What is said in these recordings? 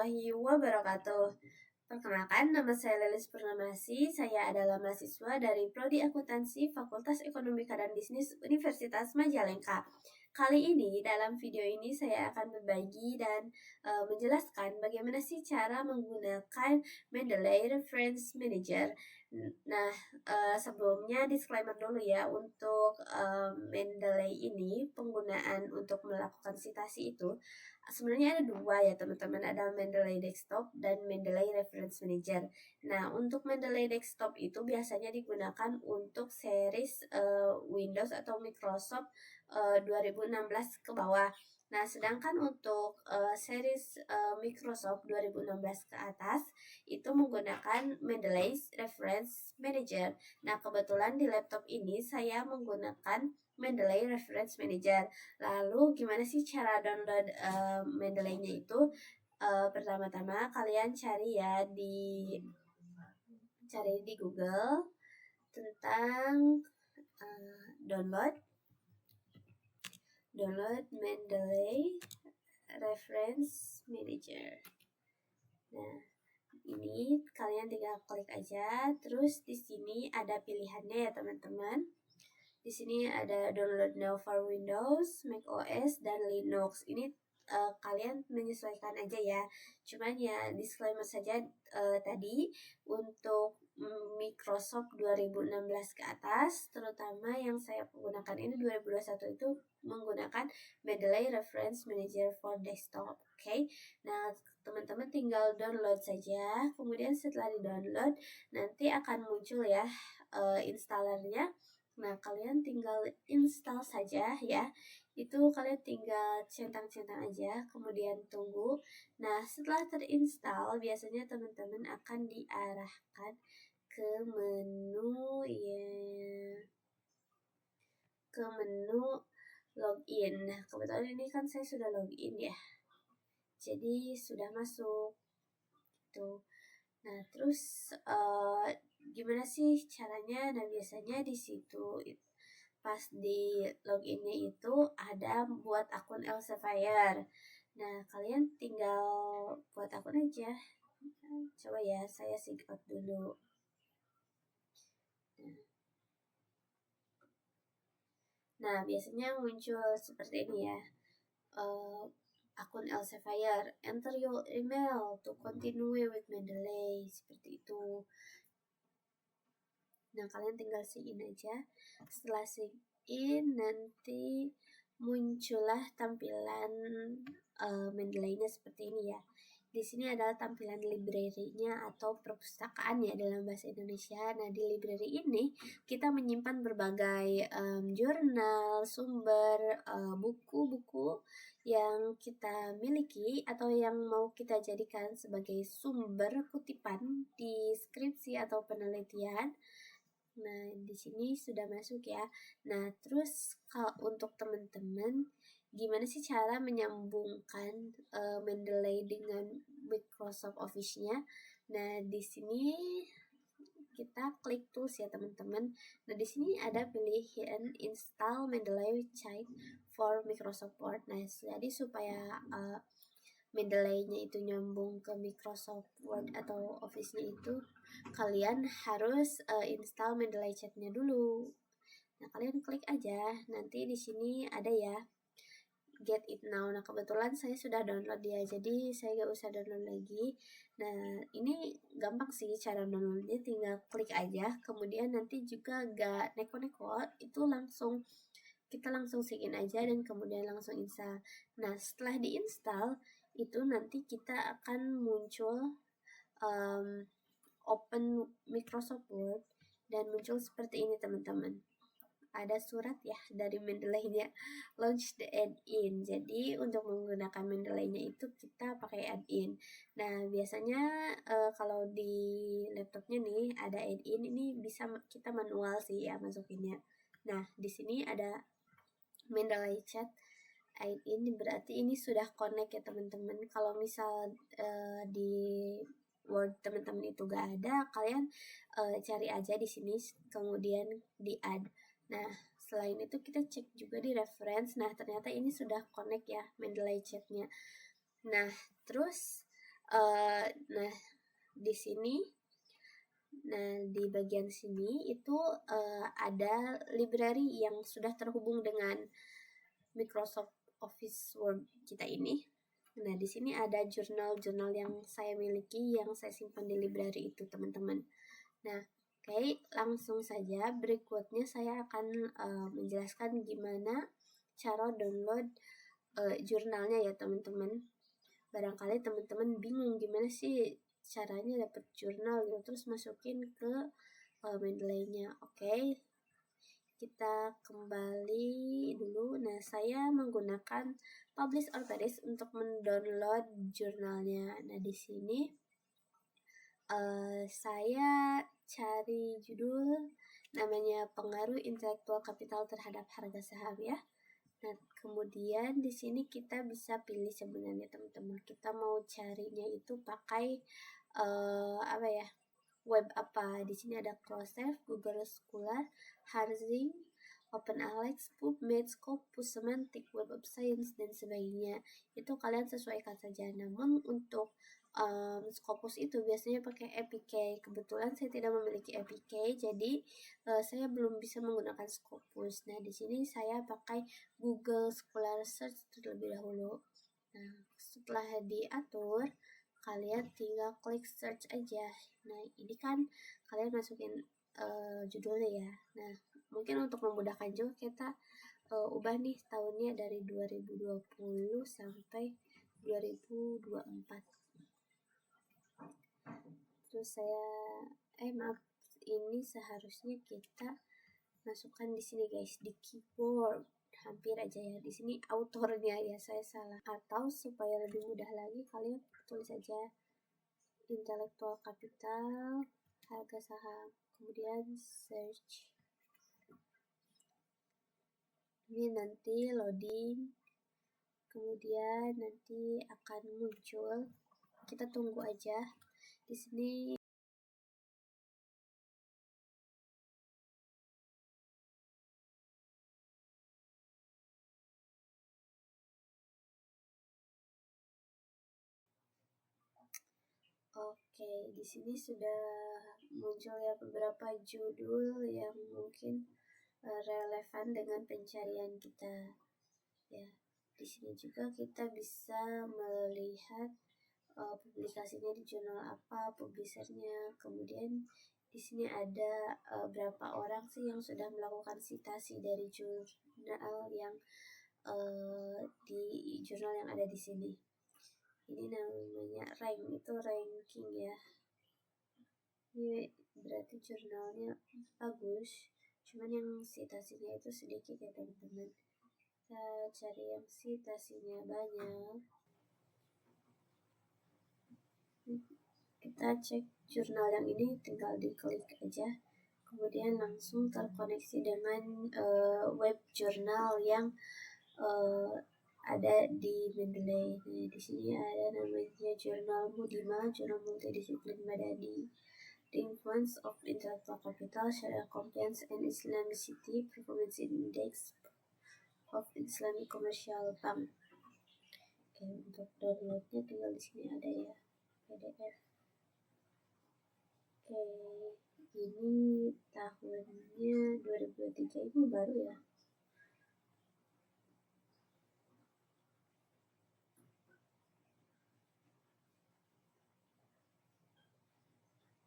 warahmatullahi wabarakatuh. Perkenalkan, nama saya Lilis Purnamasi. Saya adalah mahasiswa dari Prodi Akuntansi Fakultas Ekonomika dan Bisnis Universitas Majalengka. Kali ini, dalam video ini saya akan berbagi dan menjelaskan bagaimana sih cara menggunakan Mendeley Reference Manager. Nah, sebelumnya disclaimer dulu ya, untuk Mendeley ini, penggunaan untuk melakukan citasi itu sebenarnya ada dua ya teman-teman, ada Mendeley Desktop dan Mendeley Reference Manager. Nah, untuk Mendeley Desktop itu biasanya digunakan untuk series Windows atau Microsoft 2016 ke bawah. Nah, sedangkan untuk series Microsoft 2016 ke atas itu menggunakan Mendeley Reference Manager. Nah, kebetulan di laptop ini saya menggunakan Mendeley Reference Manager. Lalu gimana sih cara download Mendeley-nya itu? Pertama-tama kalian cari di Google tentang download Mendeley Reference Manager. Nah, ini kalian tinggal klik aja. Terus di sini ada pilihannya ya teman-teman. Di sini ada download now for Windows, Mac OS, dan Linux. Ini kalian menyesuaikan aja ya. Cuman ya disclaimer saja tadi untuk Microsoft 2016 ke atas, terutama yang saya gunakan ini 2021 itu menggunakan Mendeley Reference Manager for Desktop. Oke. Nah, teman-teman tinggal download saja. Kemudian setelah di-download nanti akan muncul ya installernya. Nah, kalian tinggal install saja ya. Itu kalian tinggal centang-centang aja, kemudian tunggu. Nah, setelah terinstall, biasanya teman-teman akan diarahkan ke menu login. Nah, kebetulan ini kan saya sudah login ya. Jadi sudah masuk. Tuh. Nah, terus gimana sih caranya? Nah, biasanya di situ pas di loginnya itu ada buat akun Elsevier. Nah, kalian tinggal buat akun aja. Coba ya, saya sign out dulu. Nah, biasanya muncul seperti ini ya. Akun Elsevier, enter your email to continue with Mendeley, seperti itu. Nah, kalian tinggal sign in aja. Setelah sign in, nanti muncullah tampilan Mendeley-nya seperti ini ya. Di sini adalah tampilan library-nya atau perpustakaan ya dalam bahasa Indonesia. Nah, di library ini kita menyimpan berbagai jurnal, sumber, buku-buku yang kita miliki atau yang mau kita jadikan sebagai sumber kutipan di skripsi atau penelitian. Nah, di sini sudah masuk ya. Nah, terus kalau untuk teman-teman, gimana sih cara menyambungkan Mendeley dengan Microsoft Office-nya? Nah, di sini kita klik tools ya teman-teman. Nah, di sini ada pilihan install Mendeley Cheat for Microsoft Word. Nah, jadi supaya Mendeley-nya itu nyambung ke Microsoft Word atau Office-nya itu, kalian harus install Mendeley Chat-nya dulu. Nah, kalian klik aja. Nanti di sini ada ya Get It Now. Nah, kebetulan saya sudah download dia, jadi saya gak usah download lagi. Nah, ini gampang sih cara downloadnya, tinggal klik aja. Kemudian nanti juga gak neko-neko, itu kita langsung sign in aja dan kemudian langsung install. Nah, setelah diinstal itu nanti kita akan muncul open Microsoft Word dan muncul seperti ini teman-teman. Ada surat ya dari Mendeley-nya, launch the add-in. Jadi untuk menggunakan Mendeley-nya itu kita pakai add-in. Nah, biasanya kalau di laptopnya nih ada add-in, ini bisa kita manual sih ya masukinnya. Nah, di sini ada Mendeley Chat add-in, berarti ini sudah connect ya teman-teman. Kalau misal di Word teman-teman itu gak ada, kalian cari aja di sini, kemudian di add. Nah, selain itu kita cek juga di reference. Nah, ternyata ini sudah connect ya Mendeley Chat-nya. Nah, terus Nah, di sini, di bagian sini itu ada library yang sudah terhubung dengan Microsoft Office Word kita ini. Nah, di sini ada jurnal-jurnal yang saya miliki yang saya simpan di library itu, teman-teman. Nah, oke, langsung saja berikutnya saya akan menjelaskan gimana cara download jurnalnya ya, teman-teman. Barangkali teman-teman bingung gimana sih caranya dapat jurnal gitu, terus masukin ke Mendeley-nya. Oke, kita kembali dulu. Nah, saya menggunakan Publish or Perish untuk mendownload jurnalnya. Nah, di sini saya cari judul namanya Pengaruh Intelektual Kapital Terhadap Harga Saham ya. Nah, kemudian di sini kita bisa pilih sebenarnya, teman-teman. Kita mau carinya itu pakai apa ya? Web apa? Di sini ada Closed, Google Scholar, Harzing, OpenAlex, PubMed, Scopus, Semantic, Web of Science, dan sebagainya. Itu kalian sesuaikan saja. Namun untuk Scopus itu biasanya pakai APK. Kebetulan saya tidak memiliki APK, jadi saya belum bisa menggunakan Scopus. Nah, di sini saya pakai Google Scholar Search terlebih dahulu. Nah, setelah diatur, kalian tinggal klik search aja. Nah, ini kan kalian masukin judulnya ya. Nah, mungkin untuk memudahkan juga kita ubah nih tahunnya dari 2020 sampai 2024. Terus maaf, ini seharusnya kita masukkan di sini guys, di keyboard. Hampir aja ya, di sini autornya ya saya salah. Atau supaya lebih mudah lagi, kalian tulis saja intelektual kapital, harga saham, kemudian search. Ini nanti loading, kemudian nanti akan muncul. Kita tunggu aja. Di sini oke, di sini sudah muncul ya beberapa judul yang mungkin relevan dengan pencarian kita. Ya, di sini juga kita bisa melihat publikasinya di jurnal apa, publishernya. Kemudian di sini ada berapa orang sih yang sudah melakukan citasi dari jurnal yang di jurnal yang ada di sini. Ini namanya rank, itu ranking ya. Ini berarti jurnalnya bagus, cuman yang citasinya itu sedikit ya teman-teman. Kita cari yang citasinya banyak. Kita cek jurnal yang ini, tinggal diklik aja, kemudian langsung terkoneksi dengan web jurnal yang ada di Mendeley. Nah, di sini ada namanya jurnal Mudima, jurnal multidisiplin Madani, The Influence of Intellectual Capital, Sharia Compliance and Islamicity, Performance Index of Islamic Commercial Bank. Oke, untuk downloadnya tinggal di sini ada ya, PDF. Oke, ini tahunnya 2023, ini baru ya.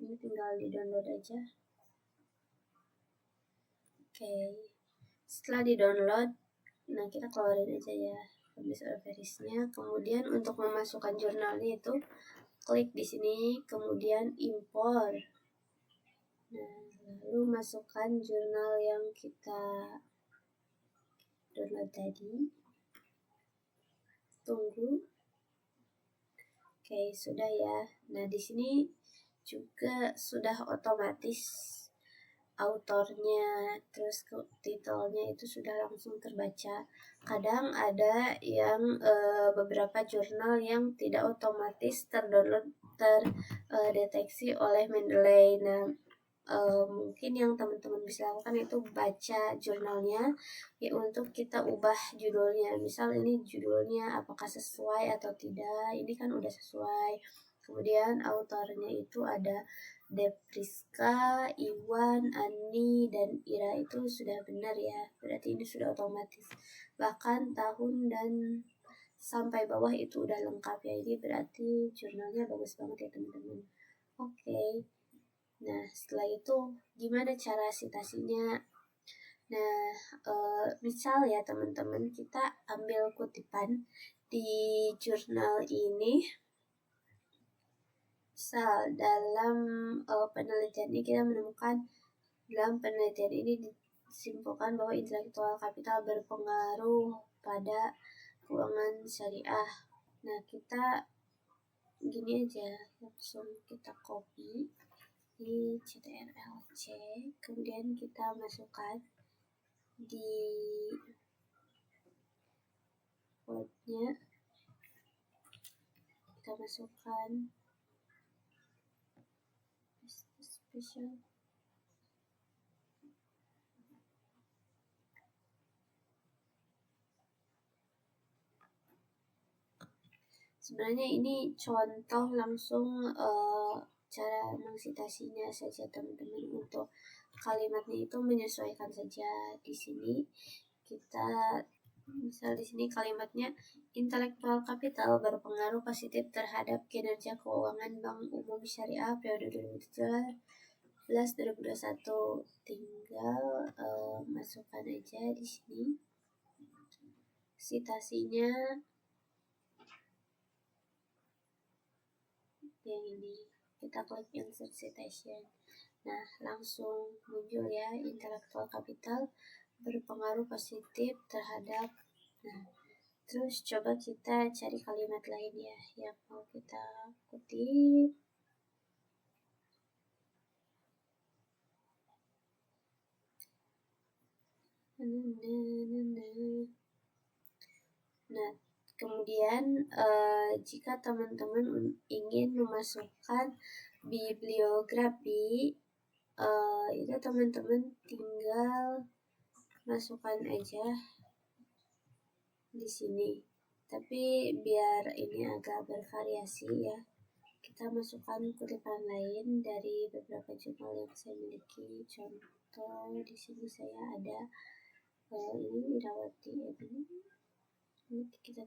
Ini tinggal di download aja. Oke, setelah di download, nah kita keluarin aja ya Publish or Perish-nya. Kemudian untuk memasukkan jurnalnya itu klik di sini, kemudian import. Nah, lalu masukkan jurnal yang kita download tadi. Tunggu. Oke, sudah ya. Nah, di sini juga sudah otomatis autornya, terus titelnya itu sudah langsung terbaca. Kadang ada yang beberapa jurnal yang tidak otomatis terdownload, terdeteksi oleh Mendeley. Nah, mungkin yang teman-teman bisa lakukan itu baca jurnalnya ya, untuk kita ubah judulnya. Misal ini judulnya apakah sesuai atau tidak, ini kan udah sesuai. Kemudian autornya itu ada Depriska, Iwan, Ani, dan Ira. Itu sudah benar ya, berarti ini sudah otomatis. Bahkan tahun dan sampai bawah itu udah lengkap ya, ini berarti jurnalnya bagus banget ya teman-teman. Oke. Nah, setelah itu gimana cara citasinya? Nah, misal ya teman-teman, kita ambil kutipan di jurnal ini. Misal dalam penelitian ini kita menemukan, dalam penelitian ini disimpulkan bahwa intelektual kapital berpengaruh pada keuangan syariah. Nah, kita gini aja, langsung kita copy di CTRL-C, kemudian kita masukkan di Word-nya, kita masukkan special. Sebenarnya ini contoh langsung cara mensitasinya saja teman-teman. Untuk kalimatnya itu menyesuaikan saja. Di sini kita misal di sini kalimatnya intelektual kapital berpengaruh positif terhadap kinerja keuangan Bank Umum Syariah periode 2017-2021. Tinggal masukkan aja di sini citasinya yang ini. Kita klik insert citation. Nah, langsung muncul ya, intelektual kapital berpengaruh positif terhadap. Nah, terus coba kita cari kalimat lain ya yang mau kita kutip. Nah, kemudian jika teman-teman ingin memasukkan bibliografi, itu teman-teman tinggal masukkan aja di sini. Tapi biar ini agak bervariasi ya, kita masukkan kutipan lain dari beberapa jurnal yang saya miliki. Contoh di sini saya ada ini Irawati ini. Kita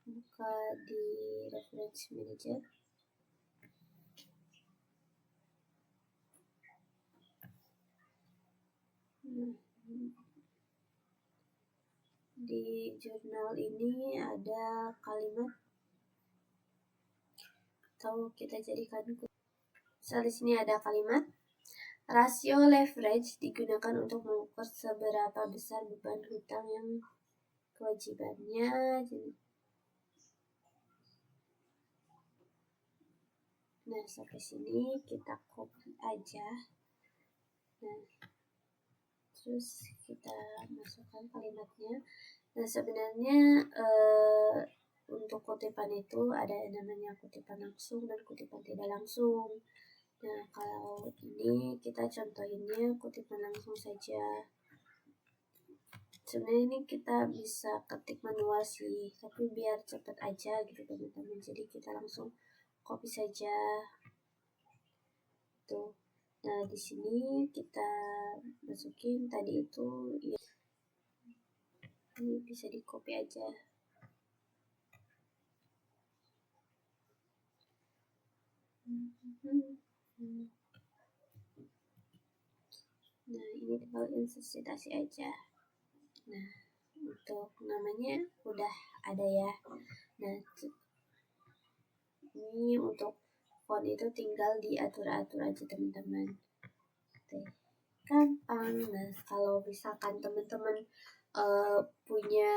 buka di reference manager. Di jurnal ini ada kalimat, atau kita jadikan di sini ada kalimat rasio leverage digunakan untuk mengukur seberapa besar beban hutang yang kewajibannya. Nah, sampai sini kita copy aja. Nah, terus kita masukkan kalimatnya. Nah, sebenarnya untuk kutipan itu ada namanya kutipan langsung dan kutipan tidak langsung. Nah, kalau ini kita contohinnya kutipan langsung saja. Sebenarnya ini kita bisa ketik manual sih, tapi biar cepet aja gitu teman-teman. Jadi kita langsung copy saja. Tuh. Nah, di sini kita masukin tadi itu ya. Ini bisa di copy aja. Nah, ini tinggal insert citasi aja. Nah, untuk namanya udah ada ya. Nah, ini untuk font itu tinggal diatur-atur aja teman-teman. Gampang. Nah, kalau misalkan teman-teman punya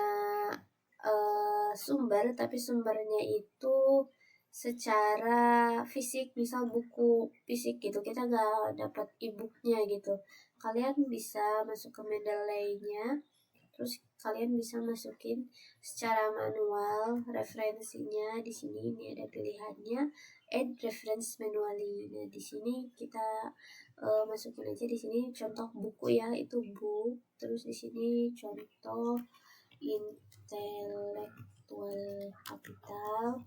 sumber, tapi sumbernya itu secara fisik, misal buku fisik gitu, kita nggak dapat e-booknya gitu, kalian bisa masuk ke Mendeley-nya, terus kalian bisa masukin secara manual referensinya. Di sini ini ada pilihannya add reference manually. Nah, di sini kita masukin aja di sini contoh buku ya, itu book, terus di sini contoh intellectual capital.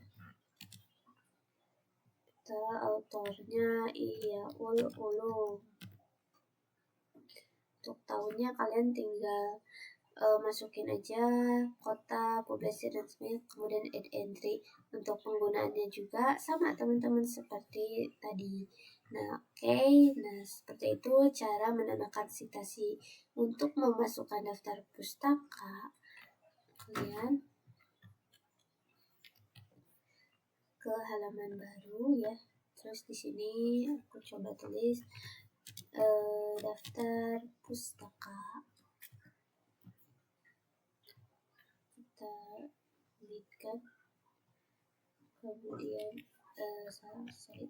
autornya iya Ulu. Untuk tahunnya kalian tinggal masukin aja kota, publisher dan sebagainya, kemudian add entry. Untuk penggunaannya juga sama teman-teman seperti tadi. Nah, oke. Nah, seperti itu cara menambahkan citasi. Untuk memasukkan daftar pustaka, kalian ke halaman baru ya. Terus di sini aku coba tulis daftar pustaka. Kita editkan, kemudian sorry,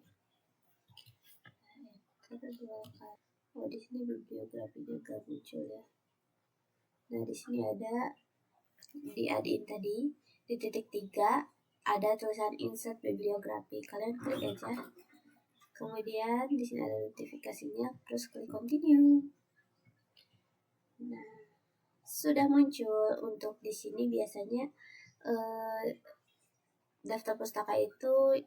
enter 2 kali. Oh, di sini bibliografinya gak muncul ya. Nah, di sini ada di add-in tadi di titik 3 ada tulisan insert bibliografi. Kalian klik aja. Kemudian di sini ada notifikasinya, terus klik continue. Nah, sudah muncul. Untuk di sini biasanya daftar pustaka itu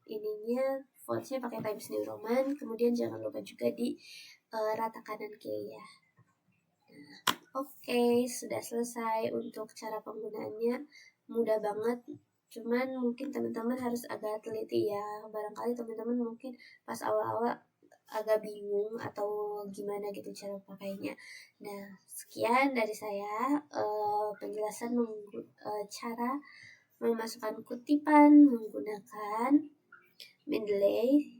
ininya fontnya pakai Times New Roman. Kemudian jangan lupa juga di rata kanan kiri ya. Nah, oke, sudah selesai. Untuk cara penggunaannya mudah banget. Cuman mungkin teman-teman harus agak teliti ya. Barangkali teman-teman mungkin pas awal-awal agak bingung atau gimana gitu cara pakainya. Nah, sekian dari saya penjelasan cara memasukkan kutipan menggunakan Mendeley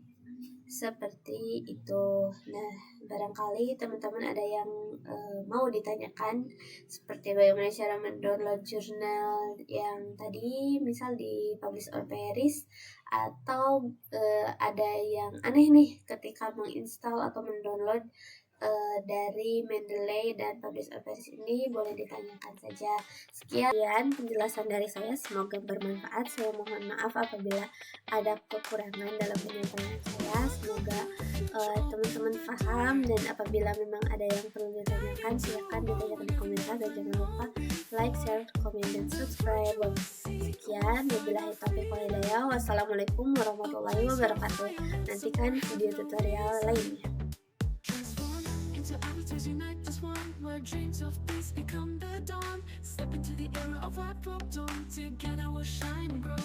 seperti itu. Nah, barangkali teman-teman ada yang mau ditanyakan seperti bagaimana cara mendownload jurnal yang tadi misal di Publish or Perish, atau ada yang aneh nih ketika menginstal atau mendownload dari Mendeley dan Publish or Perish ini, boleh ditanyakan saja. Sekian penjelasan dari saya, semoga bermanfaat. Saya mohon maaf apabila ada kekurangan dalam penyampaian saya. Semoga teman-teman paham, dan apabila memang ada yang perlu ditanyakan silahkan ditanyakan di komentar, dan jangan lupa like, share, komen, dan subscribe. Sekian, wabillahi taufiq wal hidayah. Wassalamualaikum warahmatullahi wabarakatuh. Nantikan video tutorial lainnya. After unite as one, where dreams of peace become the dawn. Step into the era of our broke dawn. Together we'll shine and grow.